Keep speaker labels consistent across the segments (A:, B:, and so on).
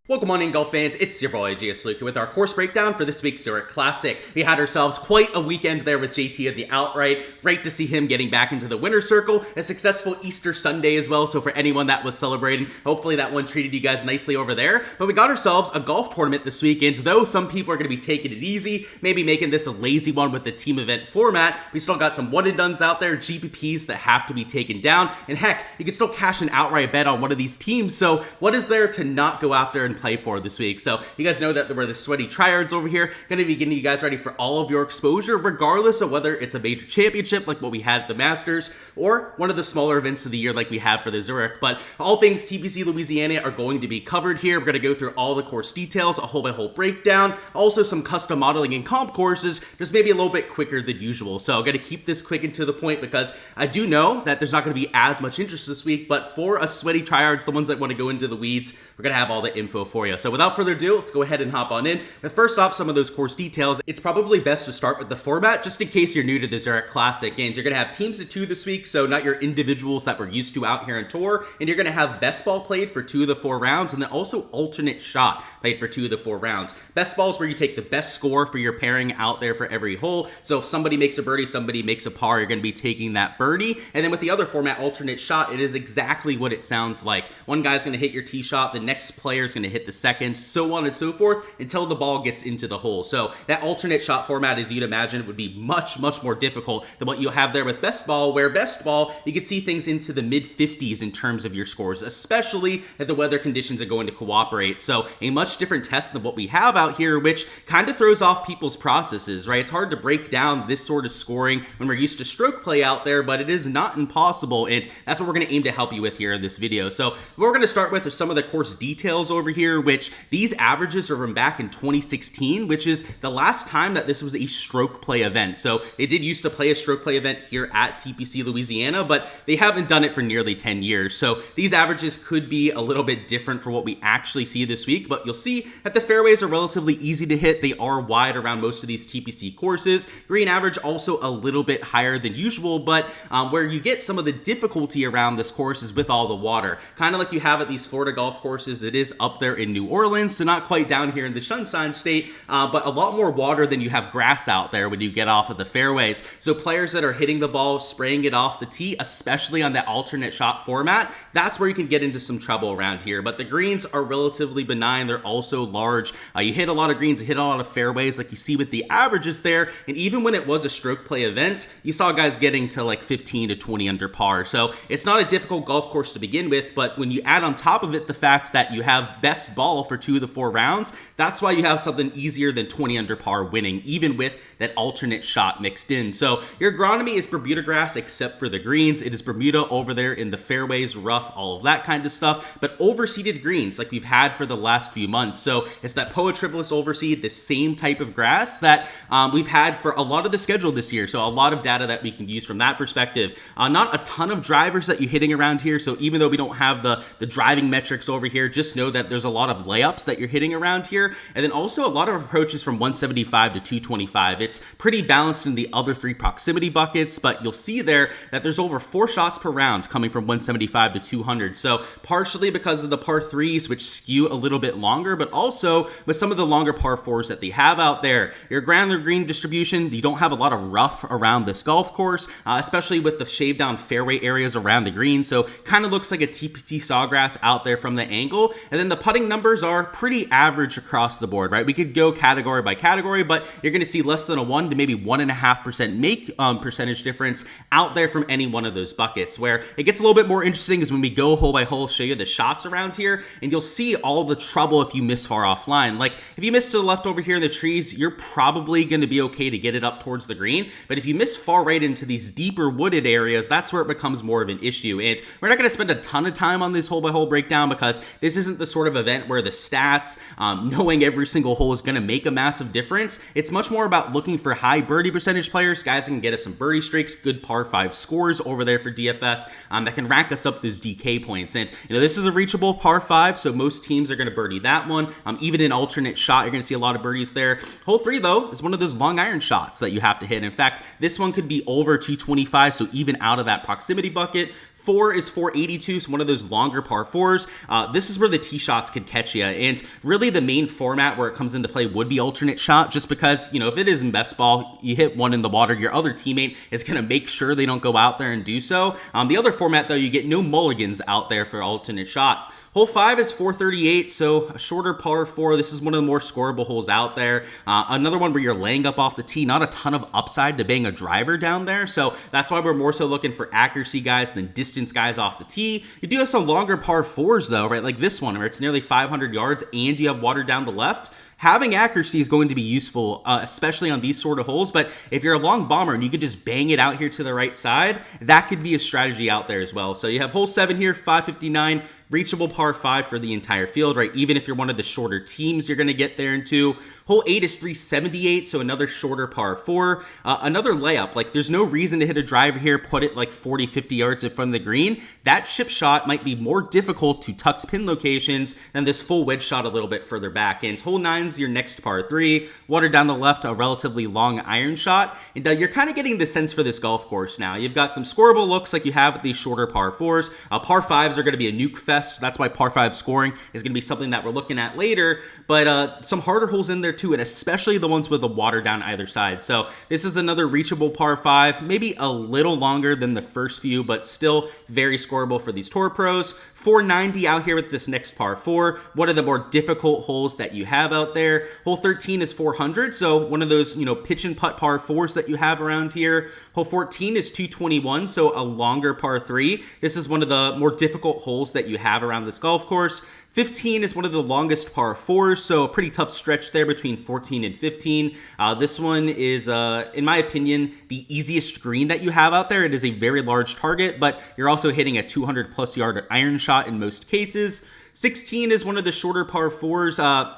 A: Welcome on in, golf fans. It's your boy Gsluke with our course breakdown for this week's Zurich Classic. We had ourselves quite a weekend there with JT at the outright. Great to see him getting back into the winner's circle. A successful Easter Sunday as well, so for anyone that was celebrating, hopefully that one treated you guys nicely over there. But we got ourselves a golf tournament this weekend. Though some people are going to be taking it easy, maybe making this a lazy one with the team event format, we still got some one-and-dones out there, GPPs that have to be taken down. And heck, you can still cash an outright bet on one of these teams. So what is there to not go after and play for this week? So you guys know that we're the sweaty tryhards over here, going to be getting you guys ready for all of your exposure, regardless of whether it's a major championship like what we had at the Masters or one of the smaller events of the year like we have for the Zurich. But all things TPC Louisiana are going to be covered here. We're going to go through all the course details, a hole-by-hole breakdown, also some custom modeling and comp courses, just maybe a little bit quicker than usual. So I'm going to keep this quick and to the point because I do know that there's not going to be as much interest this week, but for us sweaty tryhards, the ones that want to go into the weeds, we're going to have all the info for you. So without further ado, let's go ahead and hop on in. But first off, some of those course details. It's probably best to start with the format, just in case you're new to the Zurich Classic. And you're going to have teams of two this week, so not your individuals that we're used to out here on tour. And you're going to have best ball played for 2 of the 4 rounds, and then also alternate shot played for 2 of the 4 rounds. Best ball is where you take the best score for your pairing out there for every hole. So if somebody makes a birdie, somebody makes a par, you're going to be taking that birdie. And then with the other format, alternate shot, it is exactly what it sounds like. One guy's going to hit your tee shot, the next player is going to hit the second, so on and so forth until the ball gets into the hole. So that alternate shot format, as you'd imagine, would be much more difficult than what you have there with best ball, where best ball, you can see things into the mid 50s in terms of your scores, especially if the weather conditions are going to cooperate. So a much different test than what we have out here, which kind of throws off people's processes, right? It's hard to break down this sort of scoring when we're used to stroke play out there, but it is not impossible, and that's what we're going to aim to help you with here in this video. So what we're going to start with are some of the course details over here, which these averages are from back in 2016, which is the last time that this was a stroke play event. So they did used to play a stroke play event here at TPC Louisiana, but they haven't done it for nearly 10 years. So these averages could be a little bit different for what we actually see this week, but you'll see that the fairways are relatively easy to hit. They are wide around most of these TPC courses. Green average also a little bit higher than usual, but where you get some of the difficulty around this course is with all the water. Kind of like you have at these Florida golf courses. It is up there in New Orleans, so not quite down here in the Sunshine State, but a lot more water than you have grass out there when you get off of the fairways. So players that are hitting the ball, spraying it off the tee, especially on that alternate shot format, that's where you can get into some trouble around here. But the greens are relatively benign. They're also large. You hit a lot of greens, you hit a lot of fairways like you see with the averages there. And even when it was a stroke play event, you saw guys getting to like 15 to 20 under par. So it's not a difficult golf course to begin with, but when you add on top of it the fact that you have best ball for 2 of the 4 rounds, that's why you have something easier than 20 under par winning, even with that alternate shot mixed in. So your agronomy is Bermuda grass except for the greens. It is Bermuda over there in the fairways, rough, all of that kind of stuff, but overseeded greens like we've had for the last few months. So it's that Poa tripolis overseed, the same type of grass that we've had for a lot of the schedule this year. So a lot of data that we can use from that perspective. Not a ton of drivers that you're hitting around here. So even though we don't have the driving metrics over here, just know that there's a lot of layups that you're hitting around here. And then also a lot of approaches from 175 to 225. It's pretty balanced in the other 3 proximity buckets, but you'll see there that there's over 4 shots per round coming from 175 to 200. So partially because of the par 3s, which skew a little bit longer, but also with some of the longer par 4s that they have out there. Your granular green distribution, you don't have a lot of rough around this golf course, especially with the shaved down fairway areas around the green. So kind of looks like a TPC sawgrass out there from the angle. And then the putting numbers are pretty average across the board, right? We could go category by category, but you're going to see less than a 1 to maybe 1.5% make percentage difference out there from any one of those buckets. Where it gets a little bit more interesting is when we go hole by hole, show you the shots around here, and you'll see all the trouble if you miss far offline. Like if you miss to the left over here in the trees, you're probably going to be okay to get it up towards the green. But if you miss far right into these deeper wooded areas, that's where it becomes more of an issue. And we're not going to spend a ton of time on this hole by hole breakdown because this isn't the sort of event where the stats, knowing every single hole is going to make a massive difference. It's much more about looking for high birdie percentage players, guys that can get us some birdie streaks, good par 5 scores over there for DFS, that can rack us up those DK points. And this is a reachable par 5, so most teams are going to birdie that one. Even in alternate shot, you're going to see a lot of birdies there. Hole 3 though is one of those long iron shots that you have to hit. In fact, this one could be over 225, so even out of that proximity bucket. 4 is 482, so one of those longer par 4s. This is where the tee shots could catch you, and really the main format where it comes into play would be alternate shot, just because, you know, if it is in best ball, you hit one in the water, your other teammate is going to make sure they don't go out there and do so. The other format, though, you get no mulligans out there for alternate shot. Hole 5 is 438, so a shorter par 4. This is one of the more scoreable holes out there. Another one where you're laying up off the tee, not a ton of upside to bang a driver down there, so that's why we're more so looking for accuracy guys than distance guys off the tee. You do have some longer par 4s, though, right, like this one, where it's nearly 500 yards and you have water down the left. Having accuracy is going to be useful, especially on these sort of holes, but if you're a long bomber and you could just bang it out here to the right side, that could be a strategy out there as well. So you have hole 7 here, 559, reachable par 5 for the entire field, right? Even if you're one of the shorter teams, you're going to get there in 2. Hole 8 is 378, so another shorter par 4. Another layup, like there's no reason to hit a driver here, put it like 40, 50 yards in front of the green. That chip shot might be more difficult to tucked pin locations than this full wedge shot a little bit further back. And hole 9 is your next par 3. Water down the left, a relatively long iron shot. And you're kind of getting the sense for this golf course now. You've got some scoreable looks like you have with these shorter par 4s. Par 5s are going to be a nuke fest. That's why par 5 scoring is going to be something that we're looking at later. But some harder holes in there too, and especially the ones with the water down either side. So this is another reachable par 5, maybe a little longer than the first few, but still very scoreable for these tour pros. 490 out here with this next par 4. One of the more difficult holes that you have out there. Hole 13 is 400, so one of those, you know, pitch and putt par 4s that you have around here. Hole 14 is 221, so a longer par 3. This is one of the more difficult holes that you have around this golf course. 15 is one of the longest par 4s, so a pretty tough stretch there between 14 and 15. This one is, in my opinion, the easiest green that you have out there. It is a very large target, but you're also hitting a 200 plus yard iron shot in most cases. 16 is one of the shorter par 4s.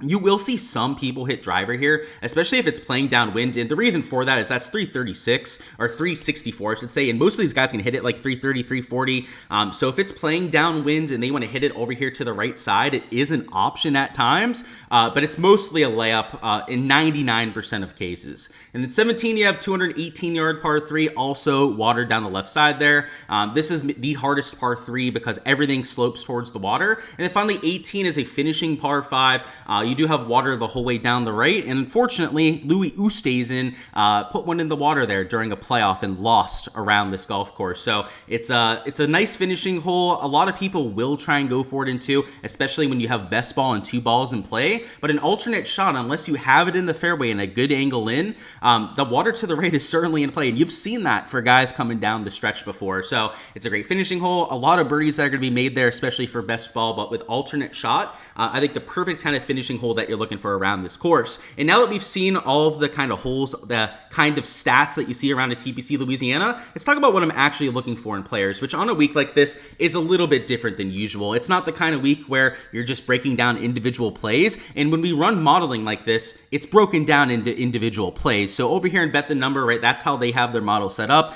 A: You will see some people hit driver here, especially if it's playing downwind, and the reason for that is that's 336, or 364, I should say, and most of these guys can hit it like 330, 340, so if it's playing downwind and they want to hit it over here to the right side, it is an option at times, but it's mostly a layup in 99% of cases. And then 17, you have 218-yard par 3, also water down the left side there. This is the hardest par 3 because everything slopes towards the water. And then finally, 18 is a finishing par 5. You do have water the whole way down the right, and unfortunately, Louis Oosthuizen put one in the water there during a playoff and lost around this golf course. So it's a nice finishing hole. A lot of people will try and go for it in 2, especially when you have best ball and 2 balls in play. But an alternate shot, unless you have it in the fairway and a good angle in, the water to the right is certainly in play, and you've seen that for guys coming down the stretch before. So it's a great finishing hole. A lot of birdies that are going to be made there, especially for best ball, but with alternate shot, I think the perfect kind of finishing hole that you're looking for around this course. And now that we've seen all of the kind of holes, the kind of stats that you see around a TPC Louisiana, let's talk about what I'm actually looking for in players, which on a week like this is a little bit different than usual. It's not the kind of week where you're just breaking down individual plays, and when we run modeling like this, it's broken down into individual plays. So over here in Bet the Number, right, that's how they have their model set up.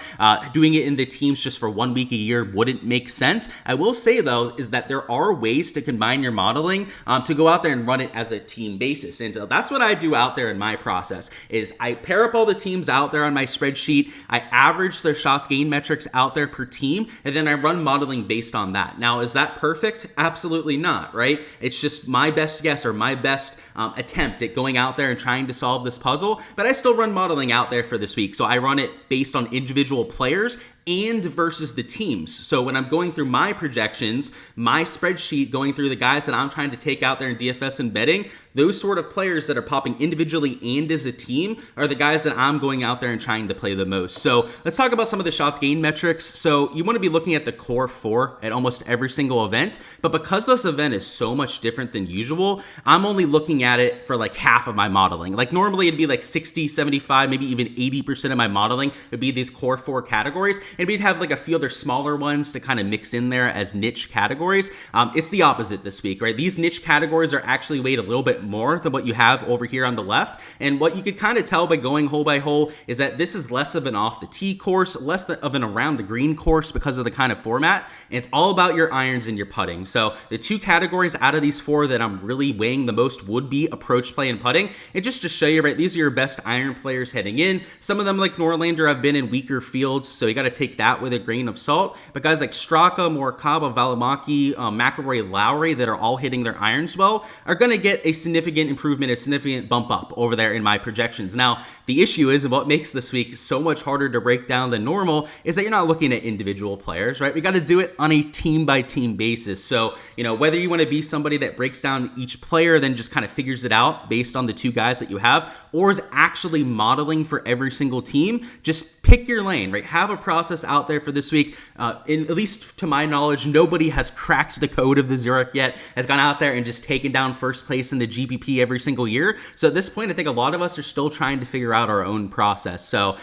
A: Doing it in the teams just for 1 week a year wouldn't make sense. I will say, though, is that there are ways to combine your modeling to go out there and run it as a team basis. And that's what I do out there in my process, is I pair up all the teams out there on my spreadsheet, I average their shots gain metrics out there per team, and then I run modeling based on that. Now, is that perfect? Absolutely not, right? It's just my best guess or my best attempt at going out there and trying to solve this puzzle, but I still run modeling out there for this week. So I run it based on individual players and versus the teams. So when I'm going through my projections, my spreadsheet, going through the guys that I'm trying to take out there in DFS and betting, those sort of players that are popping individually and as a team are the guys that I'm going out there and trying to play the most. So let's talk about some of the shots gained metrics. So you want to be looking at the core 4 at almost every single event, but because this event is so much different than usual, I'm only looking at it for like half of my modeling. Like normally it'd be like 60, 75, maybe even 80% of my modeling would be these core 4 categories. And we'd have like a few other smaller ones to kind of mix in there as niche categories. It's the opposite this week, right? These niche categories are actually weighed a little bit more than what you have over here on the left. And what you could kind of tell by going hole by hole is that this is less of an off the tee course, less of an around the green course because of the kind of format. And it's all about your irons and your putting. So the 2 categories out of these 4 that I'm really weighing the most would be approach play and putting. And just to show you, right, these are your best iron players heading in. Some of them, like Norlander, have been in weaker fields, so you got to take take that with a grain of salt. But guys like Straka, Morikawa, Valimaki, McIlroy, Lowry that are all hitting their irons well are going to get a significant improvement, a significant bump up over there in my projections. Now, the issue is, and what makes this week so much harder to break down than normal, is that you're not looking at individual players, right? We got to do it on a team-by-team basis. So, whether you want to be somebody that breaks down each player, then just kind of figures it out based on the two guys that you have, or is actually modeling for every single team, just pick your lane, right? Have a process out there for this week. At least to my knowledge, nobody has cracked the code of the Zurich yet, has gone out there and just taken down first place in the GPP every single year. So at this point, I think a lot of us are still trying to figure out our own process. So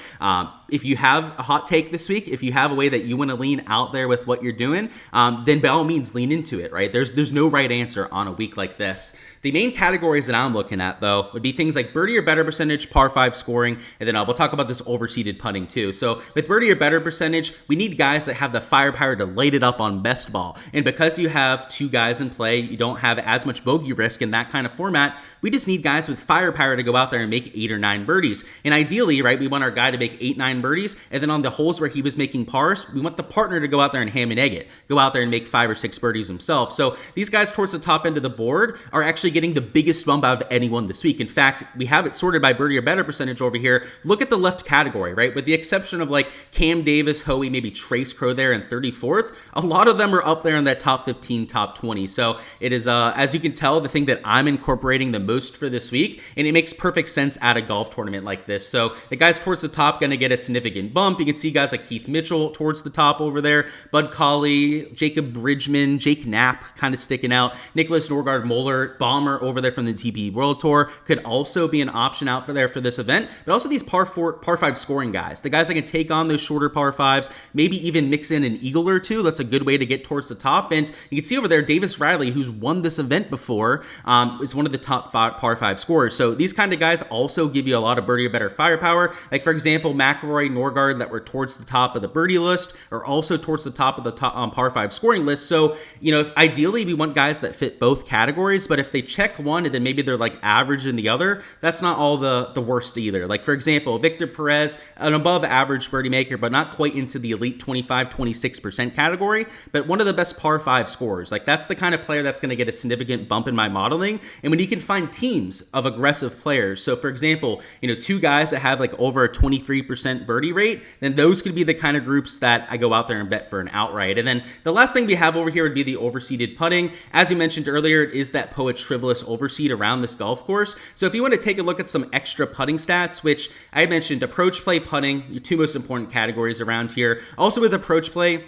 A: if you have a hot take this week, if you have a way that you want to lean out there with what you're doing, then by all means lean into it, right? There's no right answer on a week like this. The main categories that I'm looking at, though, would be things like birdie or better percentage, par 5 scoring, and then we'll talk about this overseeded putting too. So with birdie or better percentage, we need guys that have the firepower to light it up on best ball. And because you have two guys in play, you don't have as much bogey risk in that kind of format. We just need guys with firepower to go out there and make 8 or 9 birdies. And ideally, right, we want our guy to make 8, 9 birdies. And then on the holes where he was making pars, we want the partner to go out there and ham and egg it, go out there and make 5 or 6 birdies himself. So these guys towards the top end of the board are actually getting the biggest bump out of anyone this week. In fact, we have it sorted by birdie or better percentage over here. Look at the left category, right? With the exception of like Cam Davis, Hoey, maybe Trace Crow there in 34th, a lot of them are up there in that top 15, top 20. So it is, as you can tell, the thing that I'm incorporating the most for this week, and it makes perfect sense at a golf tournament like this. So the guys towards the top going to get a significant bump. You can see guys like Keith Mitchell towards the top over there, Bud Colley, Jacob Bridgman, Jake Knapp kind of sticking out, Nicholas Norgard Moeller, Bomber over there from the TPC World Tour could also be an option out for there for this event. But also these par 5 scoring guys, the guys that can take on those shorter par 5s, maybe even mix in an eagle or two. That's a good way to get towards the top. And you can see over there Davis Riley, who's won this event before, is one of the top par 5 scorers. So these kind of guys also give you a lot of birdie or better firepower. Like for example, McIlroy, Norgard that were towards the top of the birdie list are also towards the top of the par 5 scoring list. So if ideally we want guys that fit both categories, but if they check one and then maybe they're like average in the other, that's not all the worst either. Like for example, Victor Perez, an above average birdie maker, but not quite into the elite 25-26% category, but one of the best par 5 scorers. Like that's the kind of player that's going to get a significant bump in my modeling. And when you can find teams of aggressive players, so for example, two guys that have like over a 23% birdie rate, then those could be the kind of groups that I go out there and bet for an outright. And then the last thing we have over here would be the overseeded putting. As you mentioned earlier, it is that Poet Frivolous overseed around this golf course. So if you want to take a look at some extra putting stats, which I mentioned, approach play, putting, your two most important categories around here. Also with approach play,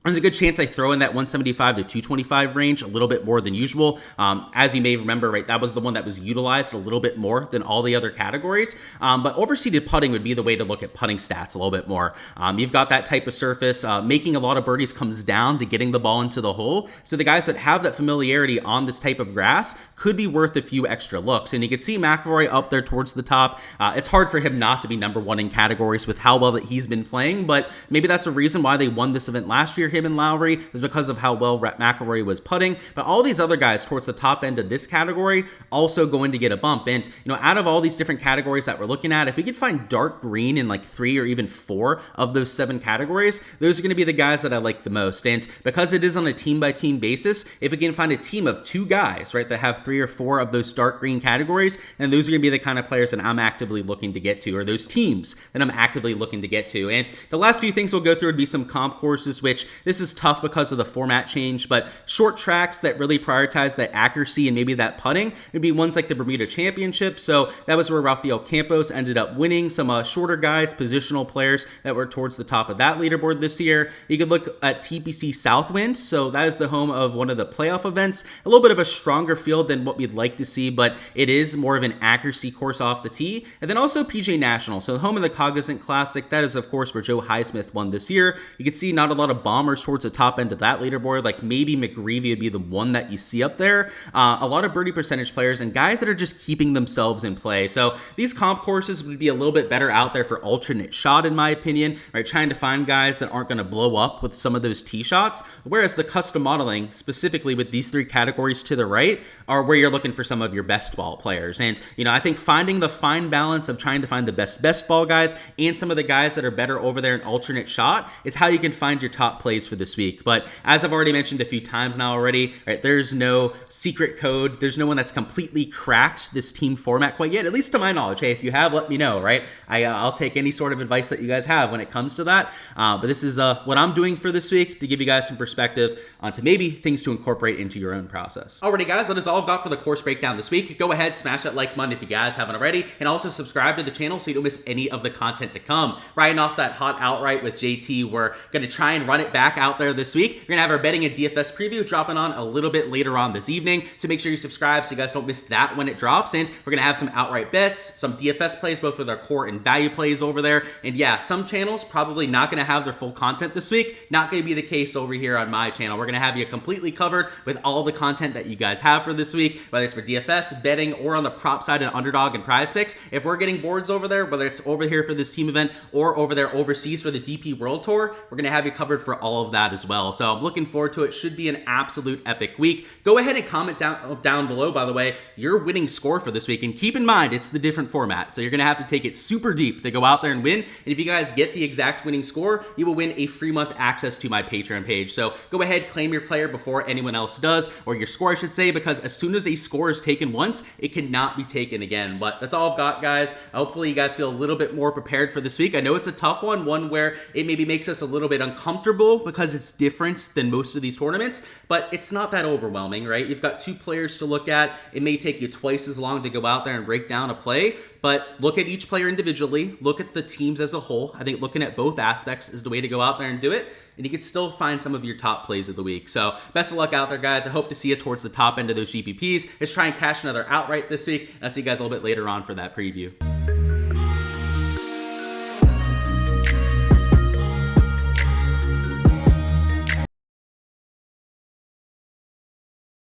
A: there's a good chance I throw in that 175 to 225 range a little bit more than usual. As you may remember, right, that was the one that was utilized a little bit more than all the other categories. But overseeded putting would be the way to look at putting stats a little bit more. You've got that type of surface. Making a lot of birdies comes down to getting the ball into the hole. So the guys that have that familiarity on this type of grass could be worth a few extra looks. And you can see McIlroy up there towards the top. It's hard for him not to be number one in categories with how well that he's been playing, but maybe that's a reason why they won this event last year. Him and Lowry was because of how well McIlroy was putting, but all these other guys towards the top end of this category also going to get a bump. And out of all these different categories that we're looking at, if we could find dark green in like 3 or even 4 of those 7 categories, those are going to be the guys that I like the most. And because it is on a team by team basis, if we can find a team of 2 guys, right, that have 3 or 4 of those dark green categories, then those are going to be the kind of players that I'm actively looking to get to, or those teams that I'm actively looking to get to. And the last few things we'll go through would be some comp courses, which this is tough because of the format change, but short tracks that really prioritize that accuracy and maybe that putting would be ones like the Bermuda Championship. So that was where Rafael Campos ended up winning. Some shorter guys, positional players that were towards the top of that leaderboard this year. You could look at TPC Southwind. So that is the home of one of the playoff events. A little bit of a stronger field than what we'd like to see, but it is more of an accuracy course off the tee. And then also PJ National. So the home of the Cognizant Classic. That is, of course, where Joe Highsmith won this year. You can see not a lot of bombers bombers towards the top end of that leaderboard, like maybe McGreevy would be the one that you see up there. A lot of birdie percentage players and guys that are just keeping themselves in play. So these comp courses would be a little bit better out there for alternate shot, in my opinion, right? Trying to find guys that aren't going to blow up with some of those tee shots. Whereas the custom modeling, specifically with these 3 categories to the right, are where you're looking for some of your best ball players. And, you know, I think finding the fine balance of trying to find the best ball guys and some of the guys that are better over there in alternate shot is how you can find your top plays for this week. But as I've already mentioned a few times now already, right, there's no secret code. There's no one that's completely cracked this team format quite yet, at least to my knowledge. Hey, if you have, let me know, right? I'll take any sort of advice that you guys have when it comes to that. But this is what I'm doing for this week to give you guys some perspective onto maybe things to incorporate into your own process. Alrighty, guys, that is all I've got for the course breakdown this week. Go ahead, smash that like button if you guys haven't already, and also subscribe to the channel so you don't miss any of the content to come. Riding off that hot outright with JT, we're going to try and run it back out there this week. We're going to have our betting and DFS preview dropping on a little bit later on this evening, so make sure you subscribe so you guys don't miss that when it drops. And we're going to have some outright bets, some DFS plays, both with our core and value plays over there. And yeah, some channels probably not going to have their full content this week. Not going to be the case over here on my channel. We're going to have you completely covered with all the content that you guys have for this week, whether it's for DFS, betting, or on the prop side and underdog and prize picks. If we're getting boards over there, whether it's over here for this team event or over there overseas for the DP World Tour, we're going to have you covered for all of that as well. So I'm looking forward to it. Should be an absolute epic week. Go ahead and comment down below, by the way, your winning score for this week. And keep in mind, it's the different format. So you're going to have to take it super deep to go out there and win. And if you guys get the exact winning score, you will win a free month access to my Patreon page. So go ahead, claim your player before anyone else does, or your score, I should say, because as soon as a score is taken once, it cannot be taken again. But that's all I've got, guys. Hopefully you guys feel a little bit more prepared for this week. I know it's a tough one where it maybe makes us a little bit uncomfortable because it's different than most of these tournaments, but it's not that overwhelming, right? You've got 2 players to look at. It may take you twice as long to go out there and break down a play, but look at each player individually, look at the teams as a whole. I think looking at both aspects is the way to go out there and do it, and you can still find some of your top plays of the week. So best of luck out there, guys. I hope to see you towards the top end of those GPPs. Let's try and cash another outright this week, and I'll see you guys a little bit later on for that preview.